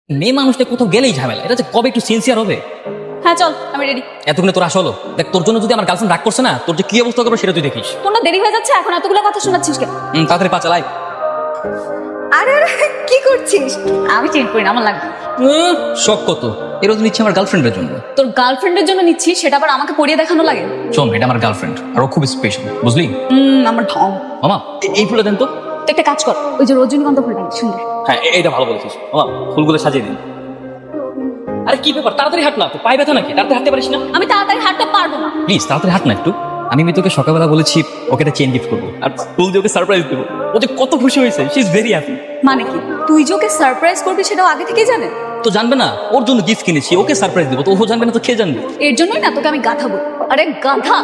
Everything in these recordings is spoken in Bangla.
মেয়ে মানুষটা কোথাও গেলেই ঝামেলা, এটা যে কবে একটু সিনসিয়ার হবে। হ্যাঁ চল, আমি রেডি। এতক্ষণে তোর আসা হলো। দেখ, তোর জন্য যদি আমার গার্লফ্রেন্ড রাগ করছে না, তোর যে কি অবস্থা করবে সেটা তুই দেখিস। তোর না দেরি হয়ে যাচ্ছে, এখন এতগুলো কথা শোনাচ্ছিস কেন? তাড়াতাড়ি পা চালাই। আরে আরে কি করছিস? আমি চেঞ্জ করি না, আমার লাগবে। শখ কত এরও তো নিচ্ছে আমার গার্লফ্রেন্ডের জন্য। তোর গার্লফ্রেন্ডের জন্য নিচ্ছিস, সেটা আবার আমাকে পরিয়ে দেখানো লাগে? শোন, এটা আমার গার্লফ্রেন্ড আর ও খুব স্পেশাল, বুঝলি? আমার ঢং। মামা, এই ফুলটা দেন তো। তুই একটা কাজ কর, ওই যে রজনীগন্ধা ফুলটা সুন্দর। হ্যাঁ, এইটা ভালো বলেছিস মামা, ফুলগুলো সাজিয়ে দিন। আরে কি ব্যাপার, তাড়াতাড়ি হাঁট না, তো পায়ে ব্যথা নাকি? তাড়াতাড়ি হাঁটতে পারিস না? আমি তাড়াতাড়ি হাঁটতে পারবো না। প্লিজ তাড়াতাড়ি হাঁট না একটু। আমি তোকে সকালবেলা বলেছি ওকে একটা চেন গিফট করবো আর ফুল দিয়ে ওকে সারপ্রাইজ দেবো। ও যে কত খুশি হয়েছে, শি ইজ ভেরি হ্যাপি। মানে কি তুই যে ওকে সারপ্রাইজ করবি সেটাও আগে থেকেই জানে? তো জানবে না, ওর জন্য গিফট কিনেছি, ওকে সারপ্রাইজ দেবো, তো ও জানবে না তো কে জানবে? এর জন্যই না তোকে আমি গাধা বলি। আরে গাধা,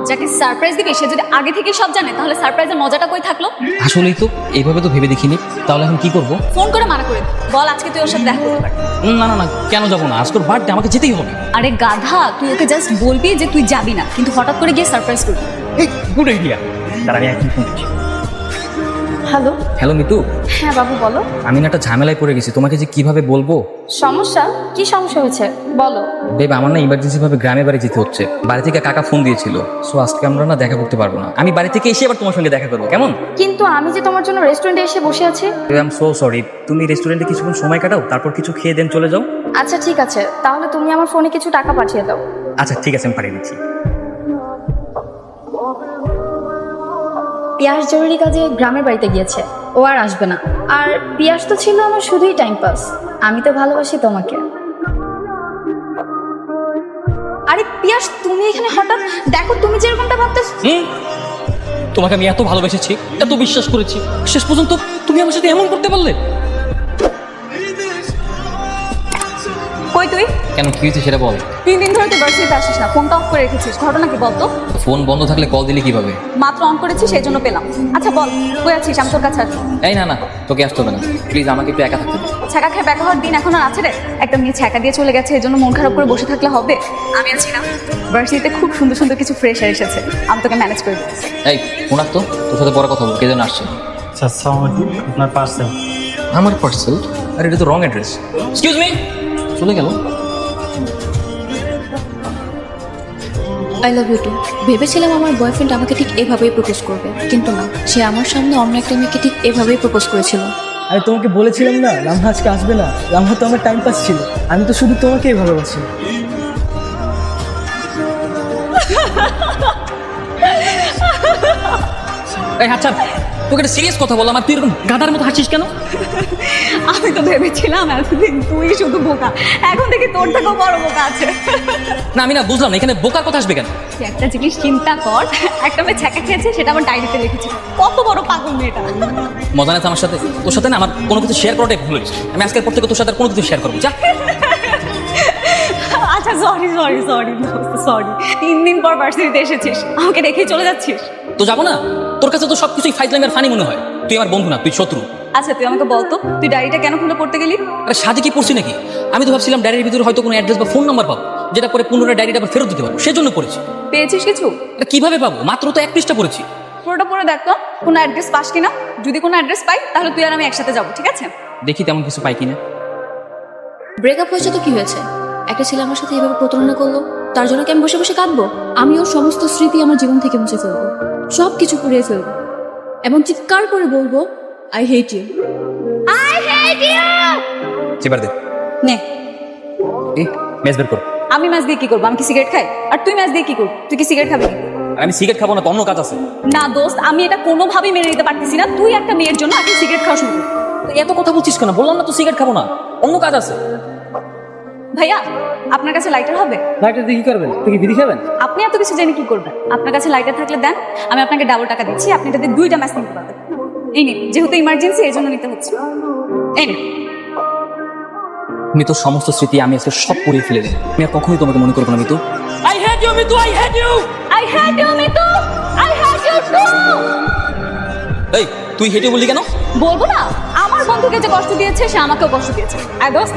যাকে সারপ্রাইজ দিবি সে যদি আগে থেকে সব জানে তাহলে সারপ্রাইজের মজাটা কই থাকলো? আসলেই তো, এইভাবে তো ভেবে দেখিনি। তাহলে এখন কি করবো? ফোন করে মানা করে দে। বল আজকে তুই ওর সাথে দেখা করতে পারবি। না না না, কেন যাবো না? আজকের বার্থডে, আমাকে যেতেই হবে। আরে গাধা, তুই ওকে জাস্ট বলবি যে তুই যাবি না, কিন্তু হঠাৎ করে গিয়ে সারপ্রাইজ করবি। Good idea. তার আমি এখন ফোন করছি। হ্যালো। হ্যালো মিতু, হ্যাঁ বাবু বলো। আমি না একটা ঝামেলায় পড়ে গেছি, তোমাকে যে কিভাবে বলবো। সমস্যা? কি সমস্যা হয়েছে বলো। বেব, আমার না ইমার্জেন্সি ভাবে গ্রামে বাড়ি যেতে হচ্ছে। বাড়ি থেকে কাকা ফোন দিয়েছিল, সো আজকে আমরা না দেখা করতে পারবো না। আমি বাড়ি থেকে এসে আবার তোমার সঙ্গে দেখা করবো, কেমন? কিন্তু আমি যে তোমার জন্য রেস্টুরেন্টে এসে বসে আছি। I am so sorry. তুমি রেস্টুরেন্টে কিছুক্ষণ সময় কাটাও, তারপর কিছু খেয়ে দেন চলে যাও। আচ্ছা ঠিক আছে, তাহলে তুমি আমার ফোনে কিছু টাকা পাঠিয়ে দাও। আচ্ছা ঠিক আছে, আমি পাঠিয়ে দিচ্ছি। পিয়াস জরুরি কাজে গ্রামের বাড়িতে গিয়েছে, ও আর আসবে না। আর পিয়াস তো ছিল আমার শুধুই টাইম পাস। আমি তো ভালোবাসি তোমাকে। আরে পিয়াস, তুমি এখানে হঠাৎ? দেখো তুমি যেরকমটা ভাবতেছো। তোমাকে আমি এত ভালোবেসেছি, এত বিশ্বাস করেছি, শেষ পর্যন্ত তুমি আমার সাথে এমন করতে পারলে? কই তুই? কেন, কি হয়েছে সেটা বল। 3 দিন ধরে তুই ভার্সিটিতে আসিস না, ফোনটা অফ করে রেখেছিস, ঘটনা কি বলতো? ফোন বন্ধ থাকলে কল দিলে কিভাবে? মাত্র অন করেছিস, সেই জন্য পেলাম। আচ্ছা বল, কই আছিস? আমি তোর কাছে আসবো। এই না না, তোকে আসতে হবে না, প্লিজ আমাকে একটু একা থাকতে দে। ছ্যাঁকা খেয়ে ব্যাকা হওয়ার দিন এখন আর আছে রে? একটা মেয়ে ছ্যাঁকা দিয়ে চলে গেছে, এই জন্য মন খারাপ করে বসে থাকলে হবে? আমি আছি না, ভার্সিটিতে খুব সুন্দর সুন্দর কিছু ফ্রেশার এসেছে, আমি তোকে ম্যানেজ করে দেবো। এই ফোন রাখ তো, তোর সাথে পরে কথা বলবো। কে যেন আসছে। আচ্ছা, আসসালামু আলাইকুম। আপনার পার্সেল। আমার পার্সেল? আরে এটা তো রং অ্যাড্রেস। এক্সকিউজ মি, চলে গেল। I love you too. ভেবেছিলাম আমার বয়ফ্রেন্ড আমাকে ঠিক এভাবেই প্রপোজ করবে, কিন্তু না, সে আমার সামনে অন্য একটা মেয়েকে ঠিক এভাবেই প্রপোজ করেছিল। আমি তোমাকে বলেছিলাম না লামহা আজকে আসবে না। লামহা তো আমার টাইম পাস ছিল, আমি তো শুধু তোমাকেই ভালোবাসি। এই আচ্ছা, তোকে একটা সিরিয়াস কথা বললাম আর তুই এরকম গাধার মতো হাসিস কেন? আমি তো ভেবেছিলাম এতদিন তুই শুধু বোকা, এখন থেকে তোর থেকেও বড় বোকা আছে। না আমি না বুঝলাম না, এখানে বোকার কথা আসবে কেন? তুই একটা জিনিস চিন্তা কর, একটা মেয়ে ছ্যাঁকা খেয়েছে, সেটা আমার ডায়েরিতে লিখেছে। কত বড় পাগল মেয়েটা। মজা নেই তো আমার সাথে? তোর সাথে না আমার কোনো কিছু শেয়ার করাটাই ভুল হয়েছে। আমি আজকের পর থেকে তোর সাথে আর কোনো কিছু শেয়ার করবো, যা। আচ্ছা সরি সরি সরি সরি। 3 দিন পর ভার্সিটিতে এসেছিস, আমাকে রেখেই চলে যাচ্ছিস? তো যাবো না? তোর কাছে তো সবকিছুই ফাইজলামি আর ফানি মনে হয়। তুই আমার বন্ধু না, তুই শত্রু। আচ্ছা তুই আমাকে বলতো, তুই ডায়েরিটা কেন খুলে পড়তে গেলি? আরে সাজে কি পড়ছি নাকি? আমি তো ভাবছিলাম ডায়েরির ভিতরে হয়তো কোনো অ্যাড্রেস বা ফোন নাম্বার পাবো, যেটা পরে পুনরায় ডায়েরিটা আবার ফেরত দিতে পারবো, সেজন্য পড়েছি। পেয়েছিস কিছু? আরে কিভাবে পাবো? মাত্র তো 1 পৃষ্ঠা পড়েছি। পুরোটা পড়ে দেখ তো, কোনো অ্যাড্রেস পাস কিনা। যদি কোনো অ্যাড্রেস পাই তাহলে তুই আর আমি একসাথে যাবো, ঠিক আছে? দেখি তেমন কিছু পাই কিনা। ব্রেকআপ হয়েছে তো কি হয়েছে? একটা ছেলে আমার সাথে এভাবে প্রতারণা করলো, তার জন্য কি আমি বসে বসে কাঁদবো? আমি ওর সমস্ত স্মৃতি আমার জীবন থেকে মুছে ফেলবো, সব কিছু পুড়িয়ে ফেলবো, এবং চিৎকার করে বলবো I hate you. I hate you. চেপার দে। নে। এই মেজ বের কর। আমি ম্যাচ দিয়ে কি করবো? আমি কি সিগারেট খাই? আর তুই ম্যাচ দিয়ে কি করবি? তুই কি সিগারেট খাবি? আর আমি সিগারেট খাবো না, তো অন্য কাজ আছে। না দোস্ত, আমি এটা কোনোভাবেই মেনে নিতে পারতেছি না। তুই একটা মেয়ের জন্য এখন সিগারেট খাওয়া শুরু করবি। তুই এত কথা বলছিস কেন? বললাম না তো সিগারেট খাবো না, অন্য কাজ আছে। ভাইয়া, আপনার কাছে লাইটার হবে? লাইটার দিয়ে কি করবেন? তুই কি বিড়ি খাবেন? আপনি এত কিছু জেনে কি করবেন? আপনার কাছে লাইটার থাকলে দেন, আমি আপনাকে ডাবল টাকা দিচ্ছি, আপনি এটাতে 2টা ম্যাচ নিতে পারবেন। এই নিন, যেহেতু ইমার্জেন্সি এই জন্য নিতে হচ্ছে। এই নিন। মিতু, সমস্ত স্মৃতি আমি আজকে সব পড়িয়ে ফেলে দিই। আমি আর কখনোই তোমাকে মনে করবো না Mitu. I hate you Mitu, I hate you. I hate you Mitu, I hate you too. এই তুই হেটে বললি কেন? বলবো না? আমার বন্ধুকে যে কষ্ট দিয়েছে সে আমাকেও কষ্ট দিয়েছে। আয় দোস্ত।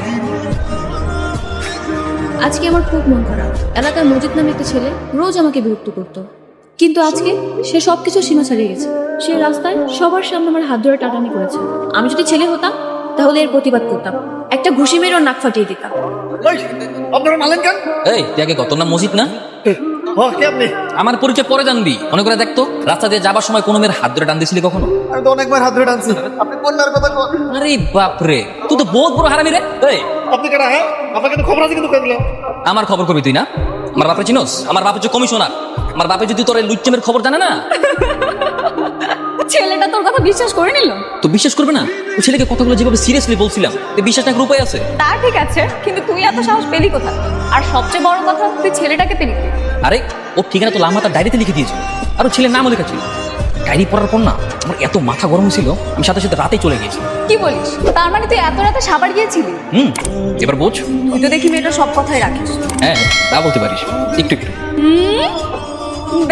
আজকে আমার খুব মন খারাপ। এলাকার মজিদ নামে একটা ছেলে রোজ আমাকে বিরক্ত করতো, কিন্তু আজকে সে সবকিছু সীমা ছাড়িয়ে গেছে। সে রাস্তায় সবার সামনে আমার হাত ধরে টাটানি করেছে। আমি যদি ছেলে হতাম তাহলে এর প্রতিবাদ করতাম, একটা ঘুষি মেরে ওর নাক ফাটিয়ে দিতাম। আপনারা মালেন কেন? এই তুই আগে কত নাম মসজিদ না? কে আপনি? আমার পরিচয় পরে জানবি। মনে করে দেখতো রাস্তা দিয়ে যাবার সময় কোনো মেয়ের হাত ধরে টান দিছিলি কখনো? আমি তো অনেকবার হাত ধরে টানছি। আপনি কোন মেয়ের কথা কন? আরে বাপরে, তুই তো বহুত বড় হারামি রে। এই আপনি কেডা? হ্যাঁ, আপনাকে তো খবর আছে কিন্তু কইলো। আমার খবর করবি তুই না? আমার বাপরে চিনোস? আমার বাপ হচ্ছে কমিশনার। আমার বাপে যদি তোর এই লুচ্চেমের খবর জানে না, ছেলেটা তোর কথা বিশ্বাস করে নিল। তো বিশ্বাস করবে না? ওই ছেলেকে কথাগুলো যেভাবে সিরিয়াসলি বলছিলাম, তুই বিশ্বাস না করার উপায় আছে? তা ঠিক আছে, কিন্তু তুই এত সাহস পেলি কোথায়? আর সবচেয়ে বড় কথা, তুই ছেলেটাকে পেলি কই? আরে ওর ঠিকানা তো লামা তার ডায়েরিতে লিখে দিয়েছিল, আর ওর ছেলের নামও লেখা ছিল। ডায়েরি পড়ার পর না আমার এত মাথা গরম ছিল, আমি সাথে সাথে রাতেই চলে গিয়েছি। কি বলিস? তার মানে তুই এত রাতে সাবার গিয়েছিলি? এবার বোঝ। তুই তো দেখি মেয়েটা সব কথাই রাখিস। হ্যাঁ তা বলতে পারিস, একটু একটু।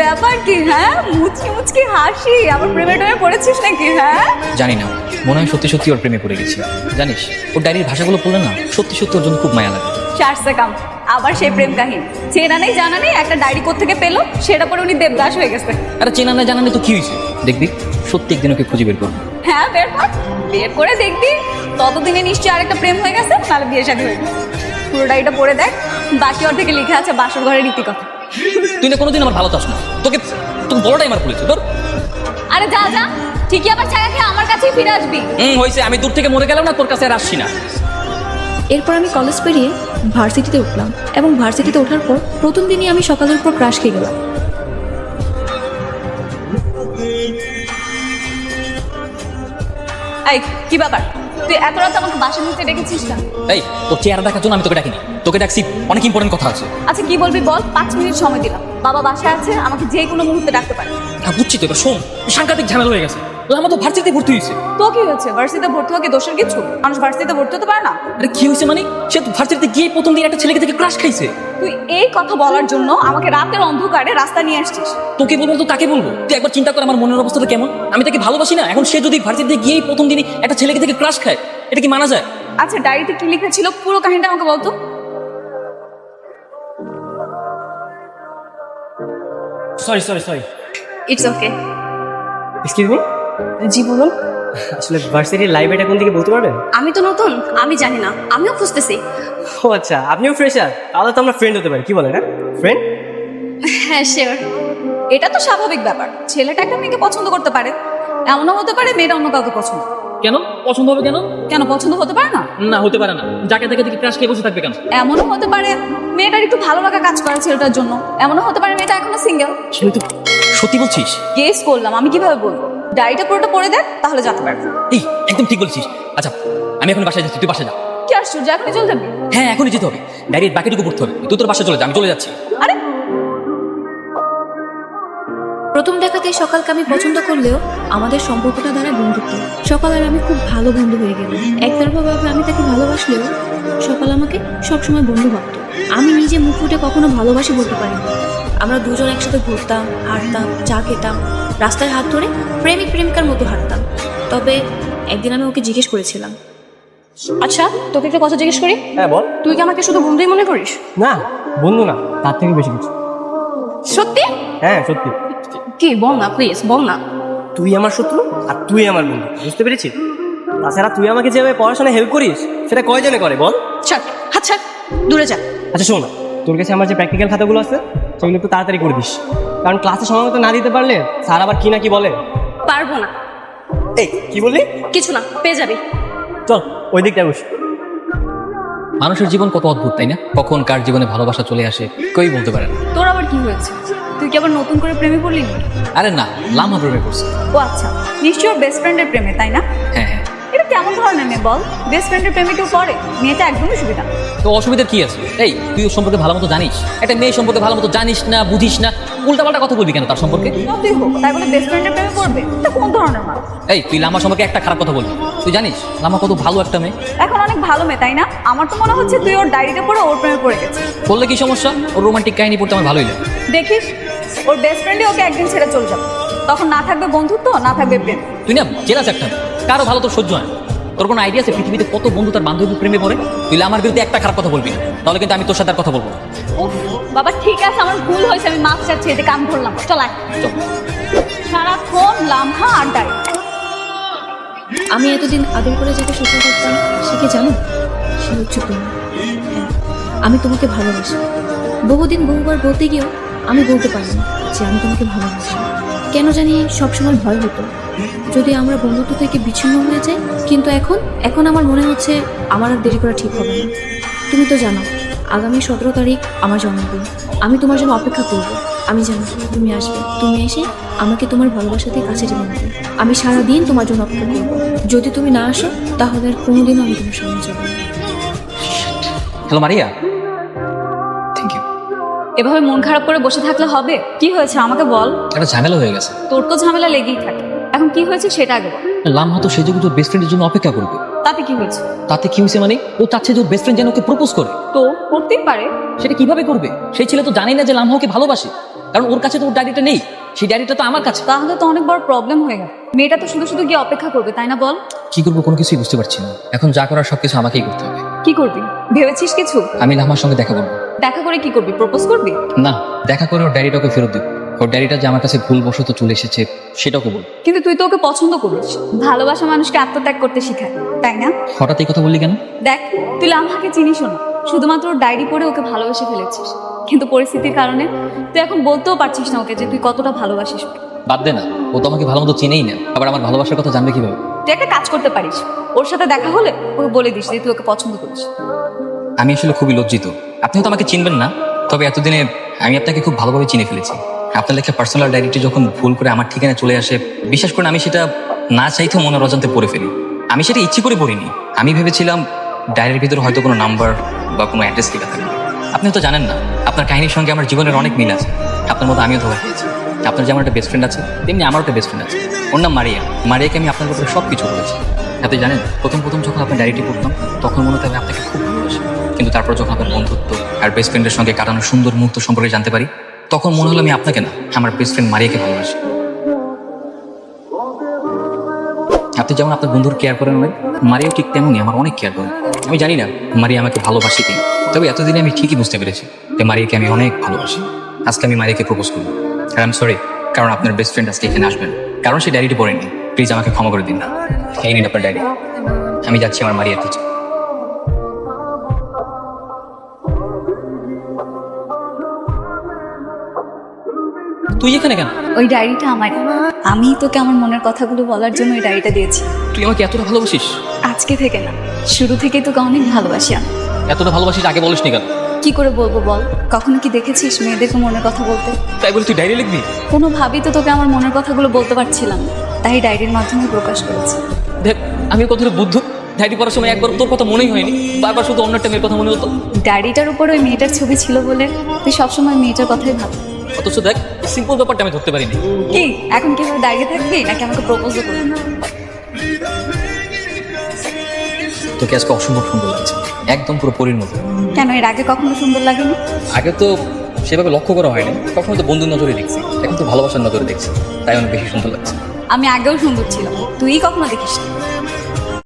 ব্যাপার কি? হ্যাঁ, মুচকি মুচকি হাসি। আবার প্রেমে টেমে পড়েছিস নাকি? হ্যাঁ, জানি না, মনে হয় সত্যি সত্যি ওর প্রেমে পড়ে গেছি। জানিস ওর ডায়েরির ভাষাগুলো পড়লে না সত্যি সত্যি ওর জন্য খুব মায়া লাগে। চারসে কাম। আবার সেই প্রেম কাহিনী, চেনা নেই জানা নেই একটা ডায়েরি কোত্থেকে পেলো, সেটা পরে উনি দেবদাস হয়ে গেছে। আরে চেনা না জানা নেই তো কি হয়েছে, দেখবি সত্যি একদিন ওকে খুঁজে বের করবো। হ্যাঁ, বের কর, বের করে দেখবি। ততদিনে নিশ্চয়ই আরেকটা প্রেম হয়ে গেছে, তাহলে বিয়ে শাদী হয়ে গেছে। পুরো ডায়েরিটা পড়ে দেখ, বাকি অর্ধেকে লিখে আছে বাসর ঘরের রীতিকথা। তুই না কোনোদিন আমার ভালো চাস না, তোকে তোকে বড়টাই মার পড়েছে তোর। আরে যা যা, ঠিকই আবার ছায়া খেয়ে আমার কাছেই ফিরে আসবি। হয়েছে, আমি দূর থেকে মরে গেলাম না, তোর কাছে আর আসছি না। এরপর আমি কলেজ পেরিয়ে ভার্সিটিতে উঠলাম, এবং ভার্সিটিতে ওঠার পর প্রথম দিনই আমি সকালের উপর ক্রাশ খেয়ে গেলাম। এই কি ব্যাপার? তুই এত রাত আমাকে বাসার নিচে ডেকেছিস না? এই তোর চেহারা দেখার জন্য আমি তোকে ডাকিনি, তোকে ডাকছি অনেক ইম্পর্টেন্ট কথা আছে। আচ্ছা কি বলবি বল, 5 মিনিট সময় দিলাম। বাবা বাসায় আছে, আমাকে যে কোনো মুহূর্তে ডাকতে পারে। হ্যাঁ বুঝছি তো, এবার শোন, সাংঘাতিক ঝামেলা হয়ে গেছে। আমার তো ভার্সিটিতে ভর্তি হয়েছে। তো কি হয়েছে? ভার্সিটিতে ভর্তি হওয়া কি দোষের কিছু? মানুষ ভার্সিটিতে ভর্তি হতে পারে না? আরে কি হয়েছে মানে? সে তো ভার্সিটিতে গিয়ে প্রথম দিন একটা ছেলেকে থেকে ক্রাশ খাইছে। তুই এই কথা বলার জন্য আমাকে রাতের অন্ধকারে রাস্তা নিয়ে আসছিস? তোকে বলবো তো কাকে বলবো? তুই একবার চিন্তা কর আমার মনের অবস্থাটা কেমন। আমি তাকে ভালোবাসি না, এখন সে যদি ভার্সিটিতে গিয়ে প্রথম দিনই একটা ছেলেকে থেকে ক্রাশ খায়, এটা কি মানা যায়? আচ্ছা ডায়েরিতে কি লেখা ছিল, পুরো কাহিনীটা আমাকে বলতো। Sorry it's okay. Excuse me, জি বলুন। আসলে ভার্সিটির লাইব্রেরিটা কোন দিকে বলতে পারবেন? আমি তো নতুন, আমি জানি না, আমিও খুঁজতেছি। ও আচ্ছা, আপনিও ফ্রেশার? তাহলে তো আমরা ফ্রেন্ড হতে পারি, কি বলেন? হ্যাঁ ফ্রেন্ড। হ্যাঁ শিওর। এটা তো স্বাভাবিক ব্যাপার, ছেলেটা একটা মেয়েকে পছন্দ করতে পারে, এমনও হতে পারে মেয়েটা অন্য কাউকে পছন্দ। কেন পছন্দ হবে? কেন কেন পছন্দ হতে পারে না? না হতে পারে না, যাকে তাকে দেখে ক্রাশ খেয়ে বসে থাকবে কেন? এমনও হতে পারে মেয়েটার একটু ভালো লাগা কাজ করে ছেলেটার জন্য, এমনও হতে পারে মেয়েটা এখনো সিঙ্গেল। তুই সত্যি বলছিস? গেস করলাম, আমি কিভাবে বলবো? ডায়েরিটা পুরোটা পড়ে দেখ, তাহলে জানতে পারবি। এই একদম ঠিক বলছিস। আচ্ছা আমি এখন বাসায় যাচ্ছি, তুই বাসায় যা। কি আশ্চর্য, এখনই চলে যাবি? হ্যাঁ এখনই যেতে হবে, ডায়েরির বাকিটুকু পড়তে হবে। তুই তোর বাসায় চলে যা, আমি চলে যাচ্ছি। আরে প্রথম দেখাতেই সকালকে আমি পছন্দ করলেও আমাদের সম্পর্কটা দ্বারা বন্ধুত্ব। সকাল আর আমি খুব ভালো বন্ধু হয়ে গেলাম। একতরফাভাবে আমি তাকে ভালোবাসলেও সকাল আমাকে সবসময় বন্ধু ভাবত। আমি নিজে মুখ ফুটে কখনো ভালোবাসি বলতে পারিনি। আমরা দুজন একসাথে ঘুরতাম, হাঁটতাম, চা খেতাম, রাস্তায় হাত ধরে প্রেমিক প্রেমিকার মতো হাঁটতাম। তবে একদিন আমি ওকে জিজ্ঞেস করেছিলাম, আচ্ছা তোকে একটা কথা জিজ্ঞেস করি, হ্যাঁ বল। তুই কি আমাকে শুধু বন্ধুই মনে করিস? না বন্ধু না, তার থেকে বেশি কিছু। সত্যি? হ্যাঁ সত্যি। কি বল না প্লিজ, বল না। তুই আমার শত্রু আর তুই আমার বন্ধু, বুঝতে পেরেছিস? তাছাড়া তুই আমাকে যেভাবে পড়াশোনায় হেল্প করিস সেটা কয়জনে করে বল? ছাড় হাত ছাড়, দূরে যা। আচ্ছা শোন, তোর কাছে আমার যে প্র্যাকটিক্যাল খাতাগুলো আছে সেগুলো একটু তাড়াতাড়ি করে দিস, কারণ ক্লাসে সময় মতো না দিতে পারলে স্যার আবার কি না কি বলে। পারবো না। এই কি বললি? কিছু না, পেয়ে যাবি। চল ওই দিকটা বস। মানুষের জীবন কত অদ্ভুত তাই না? কখন কার জীবনে ভালোবাসা চলে আসে কেউই বলতে পারে না। তোর আবার কি হয়েছে? তুই কি আবার নতুন করে প্রেমে পড়লি? আরে না, লামা প্রেমে পড়ছে। ও আচ্ছা, নিশ্চয়ই ওর বেস্ট ফ্রেন্ডের প্রেমে, তাই না? হ্যাঁ হ্যাঁ। এটা কেমন ধরনের মেয়ে বল? বেস্ট ফ্রেন্ডের প্রেমে কেউ পড়ে? মেয়েটা একদমই সুবিধা। তো অসুবিধার কি আছে? এই তুই ওর সম্পর্কে ভালো মতো জানিস, একটা মেয়ে সম্পর্কে ভালো মতো জানিস না, বুঝিস না, উল্টাপাল্টা কথা বলবি কেন তার সম্পর্কে? যতই হোক তাই বলে বেস্ট ফ্রেন্ডের প্রেমে পড়বে? এটা কোন ধরনের মানুষ? এই তুই লামা সম্পর্কে একটা খারাপ কথা বলবি? তুই জানিস লামা কত ভালো একটা মেয়ে? এখন অনেক ভালো মেয়ে, তাই না? আমার তো মনে হচ্ছে তুই ওর ডায়েরিটা পড়ে ওর প্রেমে পড়ে গেছিস। বললে কি সমস্যা? ওর রোমান্টিক কাহিনী পড়তে আমার ভালোই লাগে। দেখিস ওর বেস্ট ফ্রেন্ডই ওকে একদিন ছেড়ে চলে যাবে, তখন না থাকবে বন্ধুত্ব, না থাকবে প্রেম। তুই না জেলাস একটা, কারো ভালো তোর সহ্য হয় না। তোর কোনো আইডিয়া আছে পৃথিবীতে কত বন্ধু তার বান্ধবী প্রেমে পড়ে? তুই আমার বিরুদ্ধে একটা খারাপ কথা বলবি না, তাহলে কিন্তু আমি তোর সাথে আর কথা বলবো না। উফ বাবা, ঠিক আছে আমার ভুল হয়েছে, আমি মাফ চাচ্ছি, এতে কান ধরলাম। চল আয়। চল। সারাক্ষণ লামহা আর ডায়েরি। আমি এতদিন আদর করে যাকে সহ্য করতাম সে কি জানো? সে হচ্ছে তুমি। হ্যাঁ, আমি তোমাকে ভালোবাসি। বহুদিন বহুবার বলতে গিয়েও আমি বলতে পারি না যে আমি তোমাকে ভালোবাসি। কেন জানি সবসময় ভয় হতো যদি আমরা বন্ধুত্ব থেকে বিচ্ছিন্ন হয়ে যাই, কিন্তু এখন আমার মনে হচ্ছে আমার আর দেরি করা ঠিক হবে না। তুমি তো জানো আগামী 17 তারিখ আমার জন্মদিন। আমি তোমার জন্য অপেক্ষা করব। আমি জানি তুমি আসবে, তুমি এসে আমাকে তোমার ভালোবাসাতে কাছে টেনে নেবে। আমি সারাদিন তোমার জন্য অপেক্ষা করব। যদি তুমি না আসো তাহলে আর কোনোদিনও আমি তোমার সামনে যাবো না। Hello Maria, thank you. এভাবে মন খারাপ করে বসে থাকলে হবে? কি হয়েছে আমাকে বল। একটা ঝামেলা হয়ে গেছে। তোর তো ঝামেলা লেগেই থাকে, এখন কি হয়েছে সেটা আগে বল। লামহা তো সেই যুগে তোর বেস্ট ফ্রেন্ডের জন্য অপেক্ষা করবে। তাতে কি হয়েছে? তাতে কি হয়েছে মানে ও চাচ্ছে যে ওর বেস্ট ফ্রেন্ড যেন ওকে প্রপোজ করে। তো করতেই পারে। সেটা কিভাবে করবে? সেই ছেলে তো জানেই না যে লামহা ওকে ভালোবাসে, কারণ ওর কাছে তো ওর ডায়েরিটা নেই। সেই ডায়েরিটা তো আমার কাছে। তাহলে তো অনেক বড় প্রবলেম হয়ে গেল। মেয়েটা তো শুধু শুধু গিয়ে অপেক্ষা করবে, তাই না? বল কি করবো কোনো কিছুই বুঝতে পারছি না। এখন যা করার সবকিছু আমাকেই করতে হবে। কি করবি ভেবেছিস কিছু? আমি লামহার সঙ্গে দেখা করবো। দেখা করে কি করবি? প্রপোজ করবি? না, দেখা করে ওর ডায়েরিটা ওকে ফেরত দিব। ওর ডায়েরিটা যে আমার কাছে ভুলবশত চলে এসেছে সেটাকে বল। কিন্তু তুই তো ওকে পছন্দ করিস। ভালোবাসা মানুষকে আত্মত্যাগ করতে শেখায়, তাই না? হঠাৎ এই কথা বললি কেন? দেখ, তুই লামহাকে চিনিস না, শুধুমাত্র ওর ডায়েরি পড়ে ওকে ভালোবেসে ফেলেছিস। কিন্তু পরিস্থিতির কারণে তুই এখন বলতেও পারছিস না ওকে যে তুই কতটা ভালোবাসিস ওকে। বাদ দে না, ও তো আমাকে ভালো মতো চিনেই না, আবার আমার ভালোবাসার কথা জানবে কিভাবে? তুই একটা কাজ করতে পারিস, ওর সাথে দেখা হলে ওকে বলে দিস যে তুই ওকে পছন্দ করিস। আমি আসলে খুবই লজ্জিত। আপনি হয়তো আমাকে চিনবেন না, তবে এতদিনে আমি আপনাকে খুব ভালোভাবে চিনে ফেলেছি। আপনার লেখা পার্সোনাল ডায়েরিটি যখন ভুল করে আমার ঠিকানা চলে আসে, বিশ্বাস করেন আমি সেটা না চাইতেও মনের অজান্তে পড়ে ফেলি। আমি সেটা ইচ্ছে করে পড়িনি। আমি ভেবেছিলাম ডায়েরির ভিতরে হয়তো কোনো নাম্বার বা কোনো অ্যাড্রেস লেখা থাকবে। আপনি তো জানেন না, আপনার কাহিনীর সঙ্গে আমার জীবনের অনেক মিল আছে। আপনার মতো আমিও ধোকা খেয়েছি। আপনার যেমন একটা বেস্ট ফ্রেন্ড আছে, তেমনি আমারও একটা বেস্ট ফ্রেন্ড আছে। ওর নাম মারিয়া। মারিয়াকে আমি আপনার ব্যাপারে সব কিছু বলেছি। আপনি জানেন, প্রথম যখন আপনার ডায়েরিটি পড়তাম তখন মনে হতো আমি আপনাকে খুব ভালোবাসি। কিন্তু তারপর যখন আপনার বন্ধুত্ব আর বেস্ট ফ্রেন্ডের সঙ্গে কাটানো সুন্দর মুহূর্ত সম্পর্কে জানতে পারি, তখন মনে হলো আমি আপনাকে না, আমার বেস্ট ফ্রেন্ড মারিয়াকে ভালোবাসি। আপনি যেমন আপনার বন্ধুর কেয়ার করেন, মারিয়াও ঠিক তেমনই আমার অনেক কেয়ার করেন। আমি জানি না মারিয়া আমাকে ভালোবাসি কি, তবে এতদিনে আমি ঠিকই বুঝতে পেরেছি যে মারিয়াকে আমি অনেক ভালোবাসি। আজকে আমি মারিয়াকে প্রপোজ করবো। আর আই এম সরি, কারণ আপনার বেস্ট ফ্রেন্ড আজকে এখানে আসবেন, কারণ সে ডায়েরিটি পড়েনি। প্লিজ আমাকে ক্ষমা করে দিন না। এই নিন আপনার ডায়েরি। আমি যাচ্ছি আমার মারিয়ার কাছে। তুই এখানে কেন? ওই ডায়েরিটা আমার, আমি তোকে আমার মনের কথাগুলো বলার জন্য ওই ডায়েরিটা দিয়েছি। তুই আমাকে এতটা ভালোবাসিস? আজকে থেকে না, শুরু থেকেই তোকে অনেক ভালোবাসি আমি। এতটা ভালোবাসিস আগে বলিসনি কেন? কি করে বলবো বল? কখনো কি দেখেছিস মেয়েদেরকে মনের কথা বলতে? তাই বলে তুই ডায়েরি লিখবি? কোনোভাবেই তো তোকে আমার মনের কথাগুলো বলতে পারছিলাম না, তাই ডায়েরির মাধ্যমে প্রকাশ করেছি। দেখ, আমি কতটা বুদ্ধ। ডায়েরি পড়ার সময় একবার তোর কথা মনেই হয়নি, বারবার শুধু অন্য একটা মেয়ের কথা মনে হতো। ডায়েরিটার উপর ওই মেয়েটার ছবি ছিল বলে তুই সবসময় মেয়েটার কথাই ভাব। অথচ দেখ, সিম্পল ব্যাপারটা আমি ধরতে পারিনি। কি এখন কিভাবে দাঁড়িয়ে থাকবি নাকি আমাকে প্রপোজও করবি? তোকে আজকে অসম্ভব সুন্দর লাগছে, একদম পুরো পরীর মতো। কেন এর আগে কখনো সুন্দর লাগেনি? আগে তো সেভাবে লক্ষ্য করা হয়নি, কখনো তো বন্ধুর নজরে দেখছি, এখন তো ভালোবাসার নজরে দেখছি, তাই অনেক বেশি সুন্দর লাগছে। আমি আগেও সুন্দর ছিলাম, তুই কখনো দেখিস না।